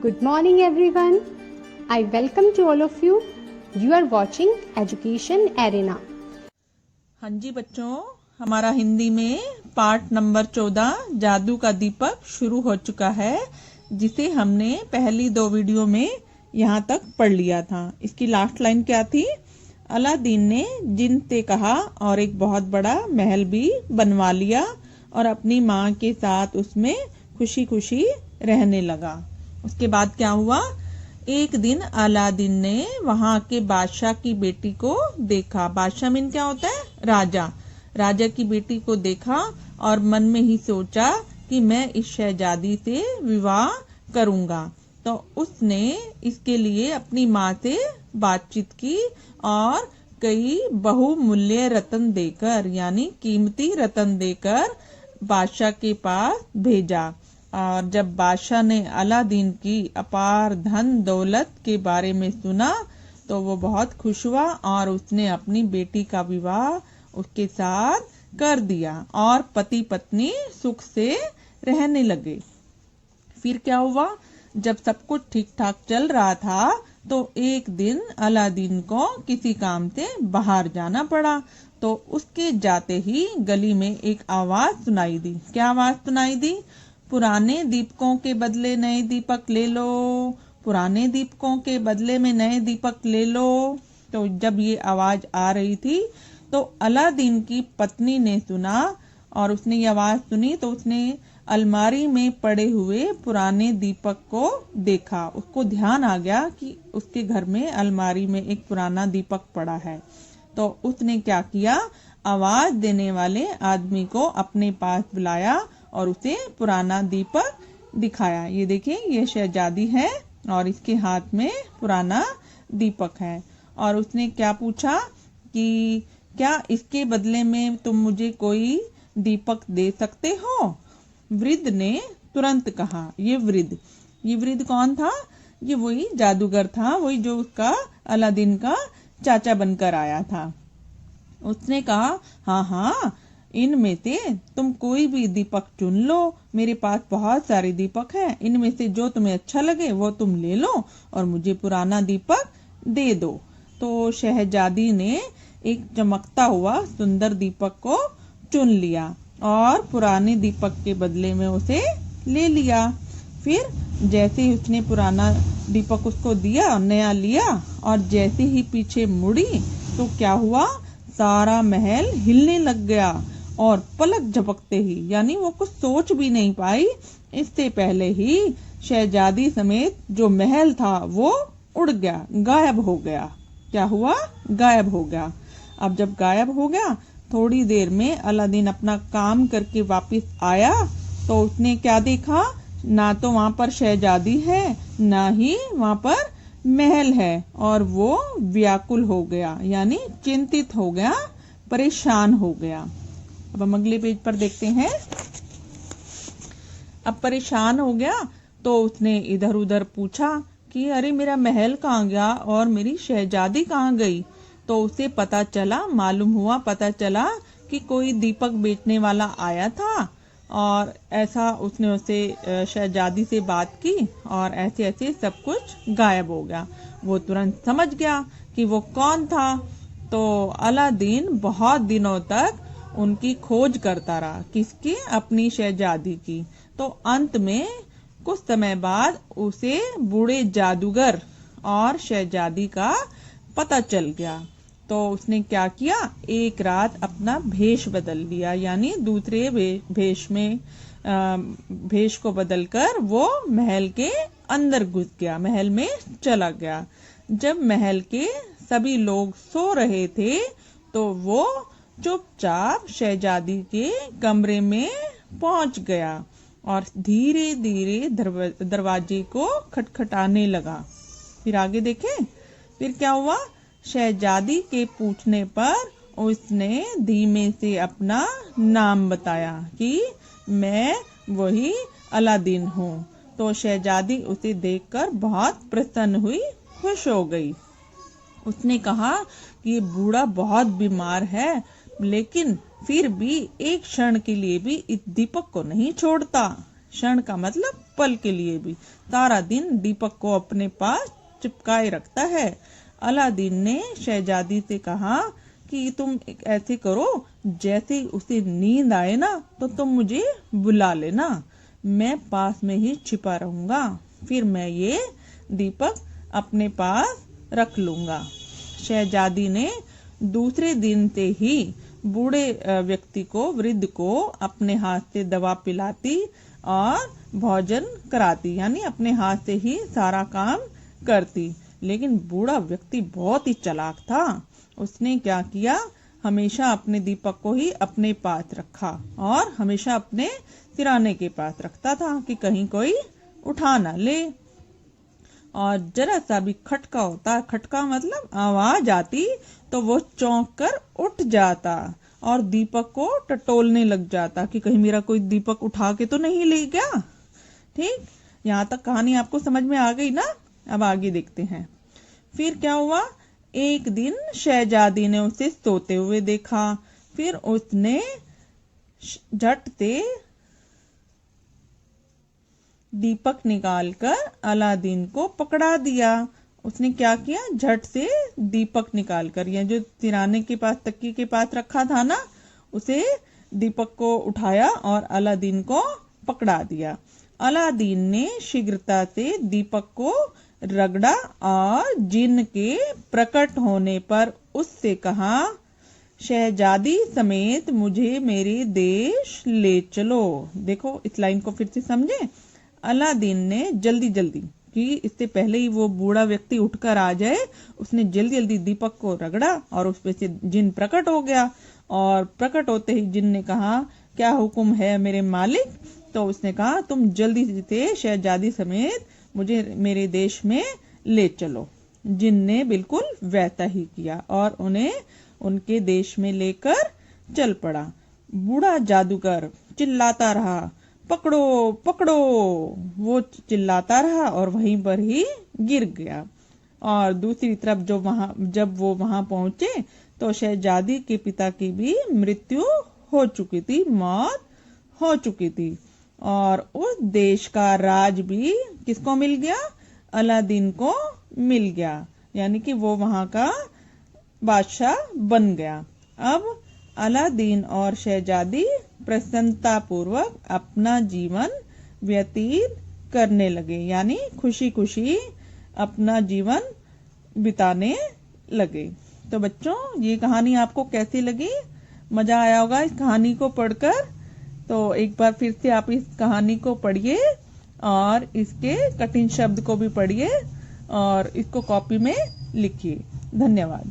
Good morning everyone. I welcome to all of you. You are watching Education Arena. हाँ जी बच्चों, हमारा हिंदी में part number 14 जादू का दीपक शुरू हो चुका है, जिसे हमने पहली 2 वीडियो में यहाँ तक पढ़ लिया था। इसकी लास्ट लाइन क्या थी? अलादीन ने जिन से कहा और एक बहुत बड़ा महल भी बनवा लिया और अपनी माँ के साथ उसमें खुशी खुशी रहने लगा। उसके बाद क्या हुआ? एक दिन अलादीन ने वहां के बादशाह की बेटी को देखा। बादशाह मीन क्या होता है? राजा। राजा की बेटी को देखा और मन में ही सोचा कि मैं इस शहजादी से विवाह करूंगा। तो उसने इसके लिए अपनी माँ से बातचीत की और कई बहुमूल्य रत्न देकर, यानी कीमती रत्न देकर बादशाह के पास भेजा। और जब बादशाह ने अलादीन की अपार धन दौलत के बारे में सुना तो वो बहुत खुश हुआ और उसने अपनी बेटी का विवाह उसके साथ कर दिया और पति पत्नी सुख से रहने लगे। फिर क्या हुआ? जब सब कुछ ठीक ठाक चल रहा था तो एक दिन अलादीन को किसी काम से बाहर जाना पड़ा। तो उसके जाते ही गली में एक आवाज सुनाई दी। क्या आवाज सुनाई दी? पुराने दीपकों के बदले नए दीपक ले लो, पुराने दीपकों के बदले में नए दीपक ले लो। तो जब ये आवाज आ रही थी तो अलादीन की पत्नी ने सुना और उसने ये आवाज सुनी तो उसने अलमारी में पड़े हुए पुराने दीपक को देखा। उसको ध्यान आ गया कि उसके घर में अलमारी में एक पुराना दीपक पड़ा है। तो उसने क्या किया? आवाज देने वाले आदमी को अपने पास बुलाया और उसे पुराना दीपक दिखाया। ये देखिए, ये शहजादी है और इसके हाथ में पुराना दीपक है। और उसने क्या पूछा कि क्या इसके बदले में तुम मुझे कोई दीपक दे सकते हो? वृद्ध ने तुरंत कहा। ये वृद्ध कौन था? ये वही जादूगर था, वही जो उसका अलादीन का चाचा बनकर आया था। उसने कहा, हाँ हाँ, इनमें से तुम कोई भी दीपक चुन लो। मेरे पास बहुत सारे दीपक हैं, इनमें से जो तुम्हें अच्छा लगे वो तुम ले लो और मुझे पुराना दीपक दे दो। तो शहजादी ने एक चमकता हुआ सुंदर दीपक को चुन लिया और पुराने दीपक के बदले में उसे ले लिया। फिर जैसे ही उसने पुराना दीपक उसको दिया और नया लिया और जैसे ही पीछे मुड़ी तो क्या हुआ? सारा महल हिलने लग गया और पलक झपकते ही, यानी वो कुछ सोच भी नहीं पाई, इससे पहले ही शहजादी समेत जो महल था वो उड़ गया, गायब हो गया। क्या हुआ? गायब हो गया। अब जब गायब हो गया, थोड़ी देर में अलादीन अपना काम करके वापस आया तो उसने क्या देखा? ना तो वहां पर शहजादी है, ना ही वहां पर महल है। और वो व्याकुल हो गया, यानी चिंतित हो गया, परेशान हो गया। अब हम अगले पेज पर देखते हैं। अब परेशान हो गया तो उसने इधर उधर पूछा कि अरे मेरा महल कहाँ गया और मेरी शहजादी कहाँ गई? तो उसे पता चला कि कोई दीपक बेचने वाला आया था और ऐसा उसने उसे शहजादी से बात की और ऐसे ऐसे सब कुछ गायब हो गया। वो तुरंत समझ गया कि वो कौन था। तो अलादीन बहुत दिनों तक उनकी खोज करता रहा। किसकी? अपनी शहजादी की। तो अंत में कुछ समय बाद उसे बूढ़े जादूगर और शहजादी का पता चल गया। तो उसने क्या किया? एक रात अपना भेष बदल लिया, यानी दूसरे भेष को बदलकर वो महल के अंदर घुस गया, महल में चला गया। जब महल के सभी लोग सो रहे थे तो वो चुपचाप शहजादी के कमरे में पहुंच गया और धीरे धीरे दरवाजे को खटखटाने लगा। फिर आगे देखें। फिर क्या हुआ? शहजादी के पूछने पर उसने धीमे से अपना नाम बताया कि मैं वही अलादीन हूँ। तो शहजादी उसे देखकर बहुत प्रसन्न हुई, खुश हो गई। उसने कहा कि ये बूढ़ा बहुत बीमार है, लेकिन फिर भी एक क्षण के लिए भी इस दीपक को नहीं छोड़ता। क्षण का मतलब पल के लिए भी सारा दिन दीपक को अपने पास चिपकाए रखता है। अलादीन ने शहजादी से कहा कि तुम ऐसे करो, जैसे उसे नींद आए ना तो तुम मुझे बुला लेना, मैं पास में ही छिपा रहूंगा, फिर मैं ये दीपक अपने पास रख लूंगा। शहजादी ने दूसरे दिन से ही बूढ़े व्यक्ति को, वृद्ध को अपने हाथ से दवा पिलाती और भोजन कराती, यानी अपने हाथ से ही सारा काम करती। लेकिन बूढ़ा व्यक्ति बहुत ही चालाक था। उसने क्या किया, हमेशा अपने दीपक को ही अपने पास रखा और हमेशा अपने सिराने के पास रखता था कि कहीं कोई उठा ना ले। और जरा सा भी खटका होता, खटका मतलब आवाज आती, तो वो चौंक कर उठ जाता और दीपक को टटोलने लग जाता कि कहीं मेरा कोई दीपक उठा के तो नहीं ले गया। ठीक, यहाँ तक कहानी आपको समझ में आ गई ना। अब आगे देखते हैं। फिर क्या हुआ, एक दिन शहजादी ने उसे सोते हुए देखा। फिर उसने झट से दीपक निकालकर अलादीन को पकड़ा दिया। उसने क्या किया, झट से दीपक निकालकर, या जो सिराने के पास, तकिए के पास रखा था ना, उसे दीपक को उठाया और अलादीन को पकड़ा दिया। अलादीन ने शीघ्रता से दीपक को रगड़ा और जिन्न के प्रकट होने पर उससे कहा, शहजादी समेत मुझे मेरे देश ले चलो। देखो इस लाइन को फिर से समझे। अलादीन ने जल्दी जल्दी, कि इससे पहले ही वो बूढ़ा व्यक्ति उठकर आ जाए, उसने जल्दी जल्दी दीपक को रगड़ा और उसमें से जिन्न प्रकट हो गया। और प्रकट होते ही जिन्न ने कहा, क्या हुक्म है मेरे मालिक? तो उसने कहा, तुम जल्दी से शहजादी समेत मुझे मेरे देश में ले चलो। जिन्न ने बिल्कुल वैसा ही किया और उन्हें उनके देश में लेकर चल पड़ा। बूढ़ा जादूगर चिल्लाता रहा, पकड़ो पकड़ो। वो चिल्लाता रहा और वहीं पर ही गिर गया। और दूसरी तरफ जब वो वहां पहुंचे तो शहजादी के पिता की भी मृत्यु हो चुकी थी, मौत हो चुकी थी। और उस देश का राज भी किसको मिल गया? अलादीन को मिल गया, यानी कि वो वहां का बादशाह बन गया। अब अलादीन और शहजादी प्रसन्नता पूर्वक अपना जीवन व्यतीत करने लगे, यानी खुशी खुशी अपना जीवन बिताने लगे। तो बच्चों, ये कहानी आपको कैसी लगी? मजा आया होगा इस कहानी को पढ़कर। तो एक बार फिर से आप इस कहानी को पढ़िए और इसके कठिन शब्द को भी पढ़िए और इसको कॉपी में लिखिए। धन्यवाद।